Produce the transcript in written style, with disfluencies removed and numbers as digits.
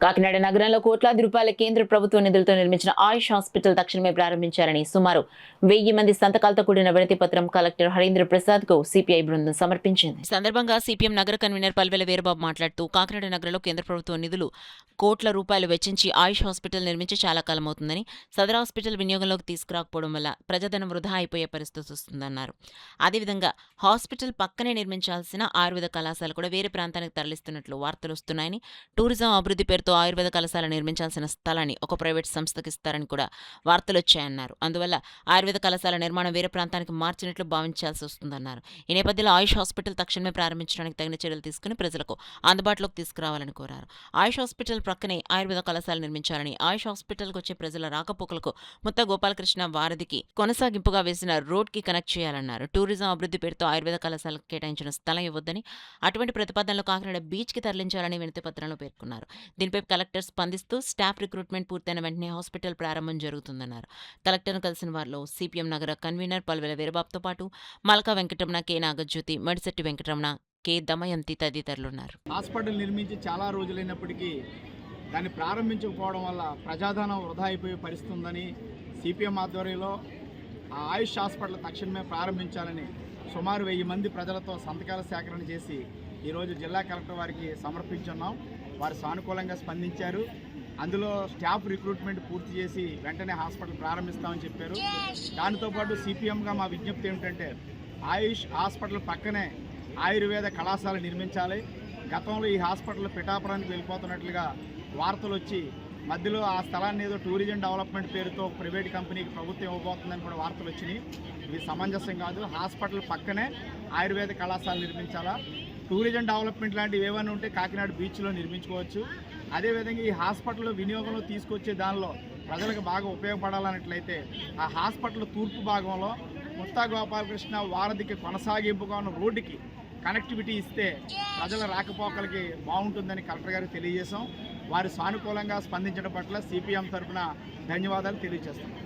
కాకినాడ నగరంలో కోట్లాది రూపాయల కేంద్ర ప్రభుత్వ నిధులతో నిర్మించిన ఆయుష్ హాస్పిటల్ తక్షణమే ప్రారంభించారని సుమారు 1000 మంది సంతకాలతో కూడిన వినతి పత్రం కలెక్టర్ హరీంద్ర ప్రసాద్ కు సిపిఐ బృందం సమర్పించింది. ఈ సందర్భంగా సిపిఎం నగర కన్వీనర్ పల్వెల వీరబాబు మాట్లాడుతూ కాకినాడ నగరంలో కేంద్ర ప్రభుత్వ నిధులు కోట్ల రూపాయలు వెచ్చించి ఆయుష్ హాస్పిటల్ నిర్మించి చాలా కాలం అవుతుందని, సదర్ హాస్పిటల్ వినియోగంలోకి తీసుకురాకపోవడం వల్ల ప్రజాధనం వృధా అయిపోయే పరిస్థితి వస్తుందన్నారు. అదేవిధంగా హాస్పిటల్ పక్కనే నిర్మించాల్సిన ఆయుర్వేద కళాశాల కూడా వేరే ప్రాంతానికి తరలిస్తున్నట్లు వార్తలు వస్తున్నాయని, టూరిజం అభివృద్ధి పేరుతో ఆయుర్వేద కళాశాల నిర్మించాల్సిన స్థలాన్ని ఒక ప్రైవేట్ సంస్థకి ఇస్తారని కూడా వార్తలొచ్చాయన్నారు. అందువల్ల ఆయుర్వేద కళాశాల నిర్మాణం వేరే ప్రాంతానికి మార్చినట్లు భావించాల్సి వస్తుందన్నారు. ఈ నేపథ్యంలో ఆయుష్ హాస్పిటల్ తక్షణమే ప్రారంభించడానికి తగిన చర్యలు తీసుకుని ప్రజలకు అందుబాటులోకి తీసుకురావాలని కోరారు. ఆయుష్ హాస్పిటల్ ప్రక్కనే ఆయుర్వేద కళాశాల నిర్మించాలని, ఆయుష్ హాస్పిటల్కు వచ్చే ప్రజల రాకపోకలకు ముత్త గోపాలకృష్ణ వారధికి కొనసాగింపుగా వేసిన రోడ్ కి కనెక్ట్ చేయాలన్నారు. టూరిజం అభివృద్ధి పేరుతో ఆయుర్వేద కళాశాలకు కేటాయించిన స్థలం ఇవ్వొద్దని, అటువంటి ప్రతిపాదనలు కాకినాడ బీచ్ కి తరలించాలని వినతి పత్రంలో పేర్కొన్నారు. దీనిపై కలెక్టర్ స్పందిస్తూ స్టాఫ్ రిక్రూట్మెంట్ పూర్తయిన వెంటనే హాస్పిటల్ ప్రారంభం జరుగుతుందన్నారు. కలెక్టర్ను కలిసిన వారిలో సిపిఎం నగర కన్వీనర్ పల్వెల వీరబాబుతో పాటు మల్కా వెంకటరమణ, కె నాగజ్యోతి, మడిశెట్టి వెంకటరమణ, కె దమయంతి తదితరులున్నారు. హాస్పిటల్ నిర్మించి చాలా రోజులైనప్పటికీ దాన్ని ప్రారంభించకపోవడం వల్ల ప్రజాధనం వృధా అయిపోయే పరిస్థితి ఉందని సిపిఎం ఆధ్వర్యంలో ఆ ఆయుష్ హాస్పిటల్ తక్షణమే ప్రారంభించాలని సుమారు 1000 మంది ప్రజలతో సంతకాల సేకరణ చేసి ఈరోజు జిల్లా కలెక్టర్ వారికి సమర్పించున్నాం. వారు సానుకూలంగా స్పందించారు. అందులో స్టాఫ్ రిక్రూట్మెంట్ పూర్తి చేసి వెంటనే హాస్పిటల్ ప్రారంభిస్తామని చెప్పారు. దానితో పాటు సిపిఎంగా మా విజ్ఞప్తి ఏమిటంటే ఆయుష్ హాస్పిటల్ పక్కనే ఆయుర్వేద కళాశాల నిర్మించాలి. గతంలో ఈ హాస్పిటల్ పిఠాపురానికి వెళ్ళిపోతున్నట్లుగా వార్తలు వచ్చి మధ్యలో ఆ స్థలాన్ని ఏదో టూరిజం డెవలప్మెంట్ పేరుతో ప్రైవేట్ కంపెనీకి ప్రభుత్వం ఇవ్వబోతుందని కూడా వార్తలు వచ్చినాయి. ఇవి సమంజసం కాదు. హాస్పిటల్ పక్కనే ఆయుర్వేద కళాశాల నిర్మించాలా. టూరిజం డెవలప్మెంట్ లాంటివి ఏమైనా ఉంటే కాకినాడ బీచ్లో నిర్మించుకోవచ్చు. అదేవిధంగా ఈ హాస్పిటల్ వినియోగంలో తీసుకొచ్చే దానిలో ప్రజలకు బాగా ఉపయోగపడాలన్నట్లయితే ఆ హాస్పిటల్ తూర్పు భాగంలో ముత్తా గోపాలకృష్ణ వారధికి కొనసాగింపుగా ఉన్న రోడ్డుకి కనెక్టివిటీ ఇస్తే ప్రజల రాకపోకలకి బాగుంటుందని కలెక్టర్ గారికి తెలియజేశాం. వారు సానుకూలంగా స్పందించడం పట్ల సిపిఎం తరఫున ధన్యవాదాలు తెలియజేస్తున్నాం.